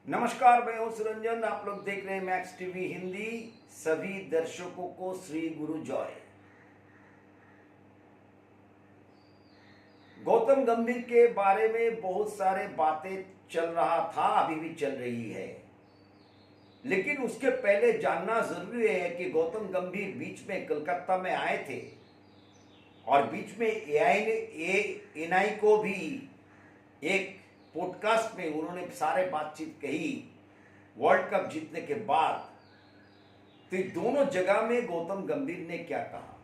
नमस्कार, मैं हूं सुरंजन। आप लोग देख रहे हैं मैक्स टीवी हिंदी। सभी दर्शकों को श्री गुरु जय। गौतम गंभीर के बारे में बहुत सारे बातें चल रहा था, अभी भी चल रही है, लेकिन उसके पहले जानना जरूरी है कि गौतम गंभीर बीच में कलकत्ता में आए थे और बीच में एएनआई को भी एक पॉडकास्ट में उन्होंने सारे बातचीत कही वर्ल्ड कप जीतने के बाद। तो दोनों जगह में गौतम गंभीर ने क्या कहा,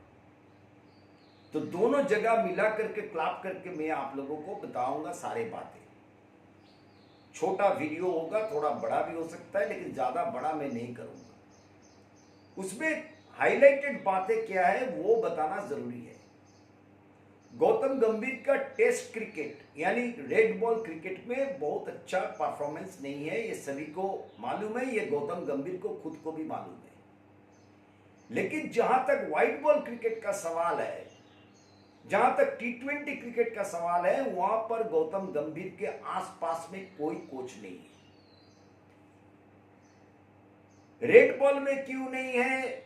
तो दोनों जगह मिला करके क्लैप करके मैं आप लोगों को बताऊंगा सारे बातें। छोटा वीडियो होगा, थोड़ा बड़ा भी हो सकता है, लेकिन ज्यादा बड़ा मैं नहीं करूंगा। उसमें हाईलाइटेड बातें क्या है वो बताना जरूरी है। गौतम गंभीर का टेस्ट क्रिकेट यानी रेड बॉल क्रिकेट में बहुत अच्छा परफॉर्मेंस नहीं है, ये सभी को मालूम है, ये गौतम गंभीर को खुद को भी मालूम है। लेकिन जहां तक व्हाइट बॉल क्रिकेट का सवाल है, जहां तक टी20 क्रिकेट का सवाल है, वहां पर गौतम गंभीर के आसपास में कोई कोच नहीं है। रेड बॉल में क्यों नहीं है,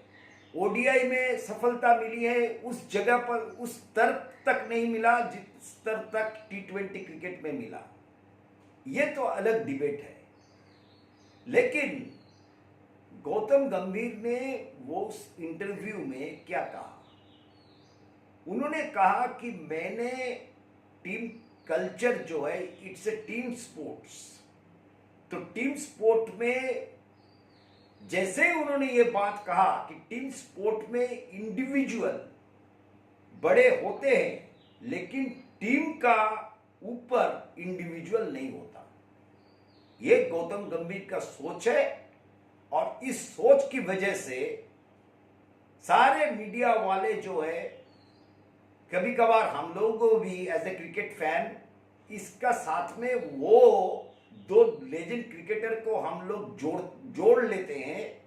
ओडीआई में सफलता मिली है, उस जगह पर उस स्तर तक नहीं मिला जिस स्तर तक टी20 क्रिकेट में मिला, ये तो अलग डिबेट है। लेकिन गौतम गंभीर ने वो उस इंटरव्यू में क्या कहा, उन्होंने कहा कि मैंने टीम कल्चर जो है, इट्स ए टीम स्पोर्ट्स। तो टीम स्पोर्ट में जैसे ही उन्होंने ये बात कहा कि टीम स्पोर्ट में इंडिविजुअल बड़े होते हैं, लेकिन टीम का ऊपर इंडिविजुअल नहीं होता, ये गौतम गंभीर का सोच है। और इस सोच की वजह से सारे मीडिया वाले जो है, कभी कभार हम लोगों को भी एज ए क्रिकेट फैन इसका साथ में वो दो लेजेंड क्रिकेटर को हम लोग जोड़ लेते हैं,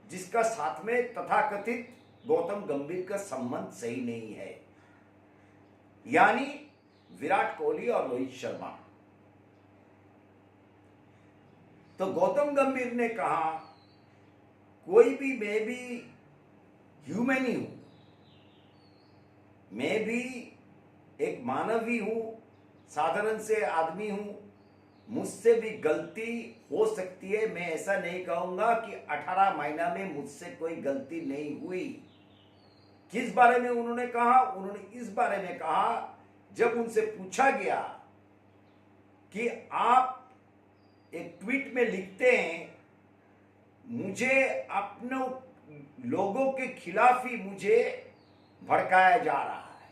जिसका साथ में तथाकथित गौतम गंभीर का संबंध सही नहीं है, यानी विराट कोहली और रोहित शर्मा। तो गौतम गंभीर ने कहा कोई भी, मैं भी ह्यूमन ही हूं, मैं भी एक मानव ही हूं, साधारण से आदमी हूं, मुझसे भी गलती हो सकती है। मैं ऐसा नहीं कहूंगा कि 18 महीना में मुझसे कोई गलती नहीं हुई। किस बारे में उन्होंने कहा, उन्होंने इस बारे में कहा, जब उनसे पूछा गया कि आप एक ट्वीट में लिखते हैं मुझे अपने लोगों के खिलाफ ही मुझे भड़काया जा रहा है,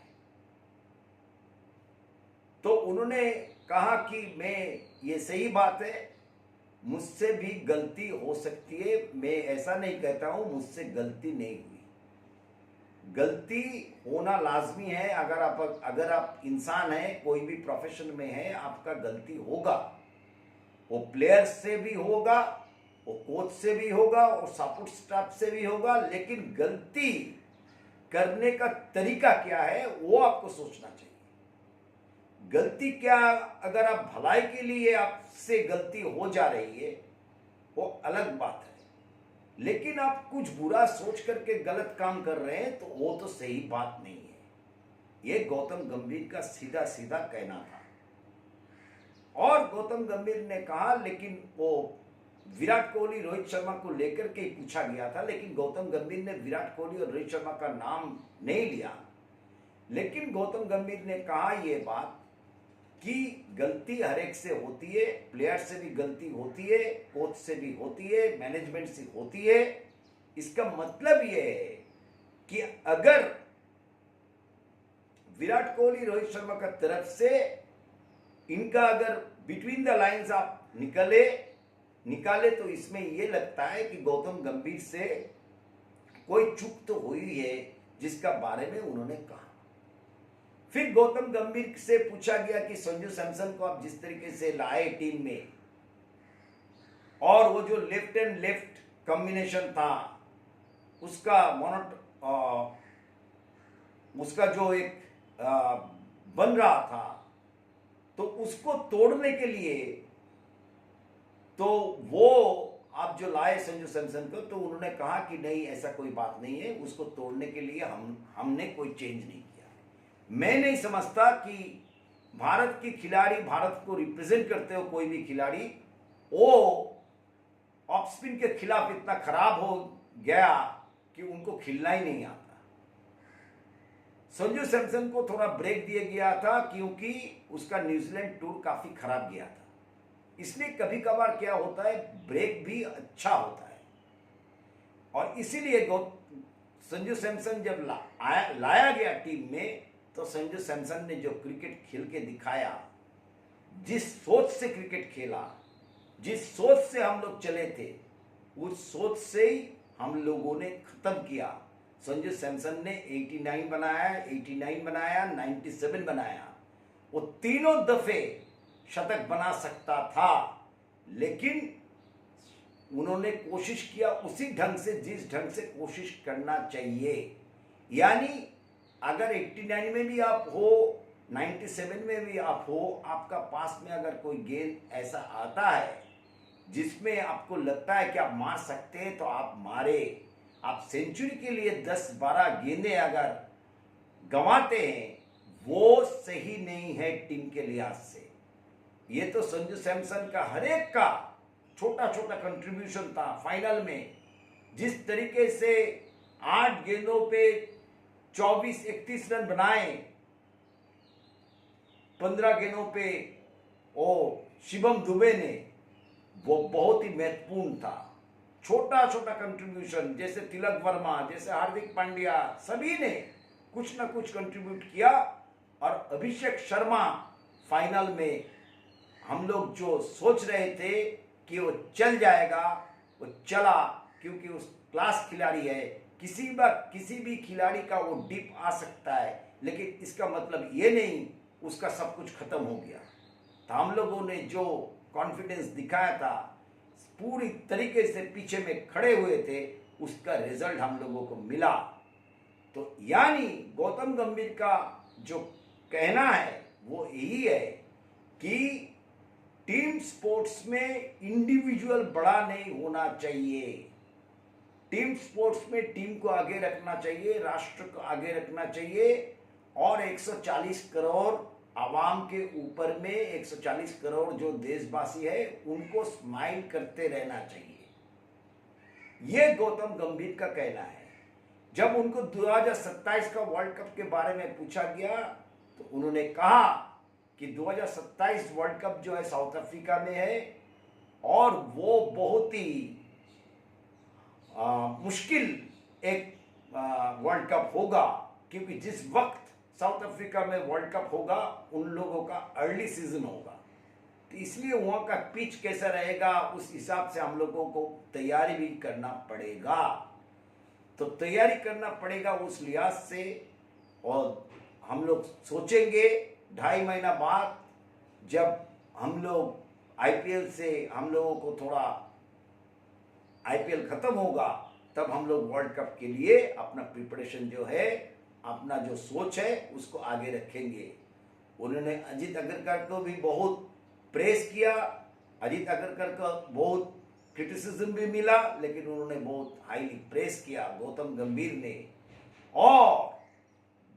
तो उन्होंने कहा कि मैं, ये सही बात है, मुझसे भी गलती हो सकती है, मैं ऐसा नहीं कहता हूं मुझसे गलती नहीं हुई, गलती होना लाजमी है। अगर आप इंसान हैं, कोई भी प्रोफेशन में है, आपका गलती होगा, वो प्लेयर से भी होगा, वो कोच से भी होगा, और सपोर्ट स्टाफ से भी होगा, लेकिन गलती करने का तरीका क्या है वो आपको सोचना चाहिए। गलती क्या, अगर आप भलाई के लिए आपसे गलती हो जा रही है वो अलग बात है, लेकिन आप कुछ बुरा सोच करके गलत काम कर रहे हैं तो वो तो सही बात नहीं है। ये गौतम गंभीर का सीधा सीधा कहना था। और गौतम गंभीर ने कहा, लेकिन वो विराट कोहली रोहित शर्मा को लेकर के ही पूछा गया था, लेकिन गौतम गंभीर ने विराट कोहली और रोहित शर्मा का नाम नहीं लिया। लेकिन गौतम गंभीर ने कहा ये बात कि गलती हर एक से होती है, प्लेयर से भी गलती होती है, कोच से भी होती है, मैनेजमेंट से होती है। इसका मतलब ये है कि अगर विराट कोहली रोहित शर्मा का तरफ से इनका अगर बिटवीन द लाइंस आप निकाले तो इसमें यह लगता है कि गौतम गंभीर से कोई चूक तो हुई है, जिसका बारे में उन्होंने कहा। फिर गौतम गंभीर से पूछा गया कि संजू सैमसन को आप जिस तरीके से लाए टीम में, और वो जो लेफ्ट एंड लेफ्ट कॉम्बिनेशन था उसका जो एक बन रहा था, तो उसको तोड़ने के लिए तो वो आप जो लाए संजू सैमसन को, तो उन्होंने कहा कि नहीं ऐसा कोई बात नहीं है, उसको तोड़ने के लिए हमने कोई चेंज नहीं किया। मैं नहीं समझता कि भारत की खिलाड़ी, भारत को रिप्रेजेंट करते हो कोई भी खिलाड़ी, वो ऑफ स्पिन के खिलाफ इतना खराब हो गया कि उनको खेलना ही नहीं आता। संजू सैमसन को थोड़ा ब्रेक दिया गया था क्योंकि उसका न्यूजीलैंड टूर काफी खराब गया था, इसलिए कभी कभार क्या होता है, ब्रेक भी अच्छा होता है। और इसीलिए संजू सैमसन जब लाया गया टीम में, तो संजू सैमसन ने जो क्रिकेट खेल के दिखाया, जिस सोच से क्रिकेट खेला, जिस सोच से हम लोग चले थे, उस सोच से ही हम लोगों ने खत्म किया। संजू सैमसन ने 89 बनाया, 97 बनाया, वो तीनों दफे शतक बना सकता था, लेकिन उन्होंने कोशिश किया उसी ढंग से जिस ढंग से कोशिश करना चाहिए। यानी अगर 89 में भी आप हो, 97 में भी आप हो, आपका पास में अगर कोई गेंद ऐसा आता है जिसमें आपको लगता है कि आप मार सकते हैं, तो आप मारे। आप सेंचुरी के लिए 10-12 गेंदें अगर गंवाते हैं, वो सही नहीं है टीम के लिहाज से। ये तो संजू सैमसन का हर एक का छोटा छोटा कंट्रीब्यूशन था। फाइनल में जिस तरीके से 8 गेंदों पे 24-31 रन बनाए, 15 गेंदों पे ओ शिवम दुबे ने, वो बहुत ही महत्वपूर्ण था। छोटा छोटा कंट्रीब्यूशन, जैसे तिलक वर्मा, जैसे हार्दिक पांड्या, सभी ने कुछ ना कुछ कंट्रीब्यूट किया। और अभिषेक शर्मा फाइनल में हम लोग जो सोच रहे थे कि वो चल जाएगा, वो चला, क्योंकि उस क्लास खिलाड़ी है। किसी भी खिलाड़ी का वो डिप आ सकता है, लेकिन इसका मतलब ये नहीं उसका सब कुछ खत्म हो गया। तो हम लोगों ने जो कॉन्फिडेंस दिखाया था, पूरी तरीके से पीछे में खड़े हुए थे, उसका रिजल्ट हम लोगों को मिला। तो यानी गौतम गंभीर का जो कहना है वो यही है कि टीम स्पोर्ट्स में इंडिविजुअल बड़ा नहीं होना चाहिए। टीम स्पोर्ट्स में टीम को आगे रखना चाहिए, राष्ट्र को आगे रखना चाहिए, और 140 करोड़ आवाम के ऊपर में 140 करोड़ जो देशवासी है, उनको स्माइल करते रहना चाहिए। ये गौतम गंभीर का कहना है। जब उनको 2027 का वर्ल्ड कप के बारे में पूछा गया, तो उन्होंने कहा कि 2027 वर्ल्ड कप जो है साउथ अफ्रीका में है, और वो बहुत ही मुश्किल एक वर्ल्ड कप होगा, क्योंकि जिस वक्त साउथ अफ्रीका में वर्ल्ड कप होगा, उन लोगों का अर्ली सीजन होगा। तो इसलिए वहाँ का पिच कैसा रहेगा, उस हिसाब से हम लोगों को तैयारी भी करना पड़ेगा। तो तैयारी करना पड़ेगा उस लिहाज से। और हम लोग सोचेंगे 2.5 महीना बाद, जब हम लोग आईपीएल से हम लोगों को थोड़ा आईपीएल खत्म होगा, तब हम लोग वर्ल्ड कप के लिए अपना प्रिपरेशन जो है, अपना जो सोच है, उसको आगे रखेंगे। उन्होंने अजीत अग्रकर को भी बहुत प्रेस किया, अजीत अग्रकर का बहुत क्रिटिसिज्म भी मिला, लेकिन उन्होंने बहुत हाईली प्रेस किया गौतम गंभीर ने। और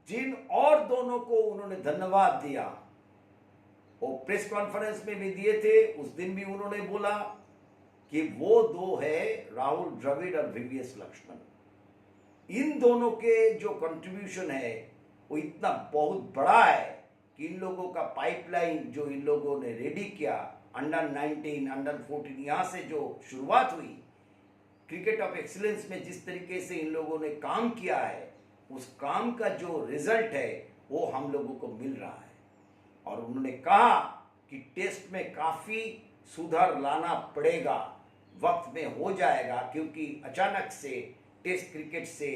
जिन और दोनों को उन्होंने धन्यवाद दिया, वो प्रेस कॉन्फ्रेंस में भी दिए थे, उस दिन भी उन्होंने बोला कि वो दो है राहुल द्रविड़ और वीवीएस लक्ष्मण। इन दोनों के जो कंट्रीब्यूशन है वो इतना बहुत बड़ा है कि इन लोगों का पाइपलाइन जो इन लोगों ने रेडी किया, अंडर 19, अंडर 14, यहाँ से जो शुरुआत हुई क्रिकेट ऑफ एक्सीलेंस में, जिस तरीके से इन लोगों ने काम किया है, उस काम का जो रिजल्ट है वो हम लोगों को मिल रहा है। और उन्होंने कहा कि टेस्ट में काफ़ी सुधार लाना पड़ेगा, वक्त में हो जाएगा, क्योंकि अचानक से टेस्ट क्रिकेट से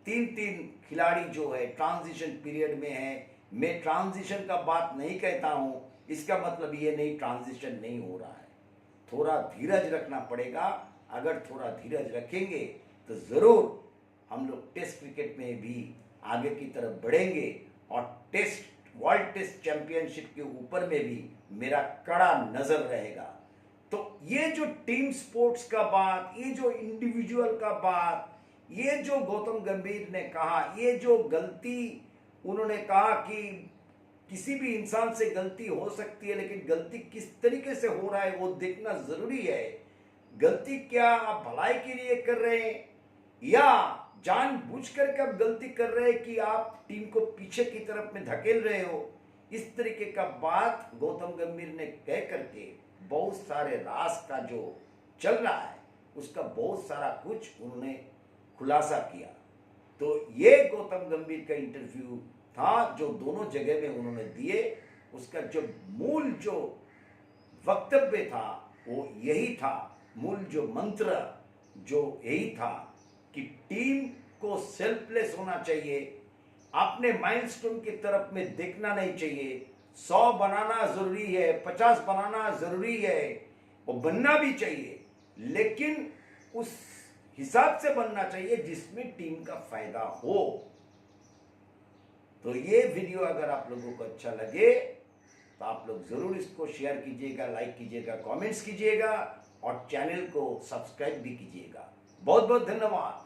3 खिलाड़ी जो है ट्रांजिशन पीरियड में है। मैं ट्रांजिशन का बात नहीं कहता हूँ, इसका मतलब ये नहीं ट्रांजिशन नहीं हो रहा है। थोड़ा धीरज रखना पड़ेगा। अगर थोड़ा धीरज रखेंगे तो ज़रूर हम लोग टेस्ट क्रिकेट में भी आगे की तरफ बढ़ेंगे, और वर्ल्ड टेस्ट चैंपियनशिप के ऊपर में भी मेरा कड़ा नज़र रहेगा। तो ये जो टीम स्पोर्ट्स का बात, ये जो इंडिविजुअल का बात, ये जो गौतम गंभीर ने कहा, ये जो गलती उन्होंने कहा कि किसी भी इंसान से गलती हो सकती है, लेकिन गलती किस तरीके से हो रहा है वो देखना जरूरी है। गलती क्या आप भलाई के लिए कर रहे हैं या जानबूझ करके आप गलती कर रहे हैं कि आप टीम को पीछे की तरफ में धकेल रहे हो। इस तरीके का बात गौतम गंभीर ने कह करके बहुत सारे राज का जो चल रहा है उसका बहुत सारा कुछ उन्होंने खुलासा किया। तो ये गौतम गंभीर का इंटरव्यू था जो दोनों जगह में उन्होंने दिए। उसका जो मूल जो वक्तव्य था वो यही था, मूल जो मंत्र जो यही था कि टीम को सेल्फलेस होना चाहिए, अपने माइलस्टोन की तरफ में देखना नहीं चाहिए। 100 बनाना जरूरी है, 50 बनाना जरूरी है, वो बनना भी चाहिए, लेकिन उस हिसाब से बनना चाहिए जिसमें टीम का फायदा हो। तो ये वीडियो अगर आप लोगों को अच्छा लगे तो आप लोग जरूर इसको शेयर कीजिएगा, लाइक कीजिएगा, कमेंट्स कीजिएगा और चैनल को सब्सक्राइब भी कीजिएगा। बहुत बहुत धन्यवाद।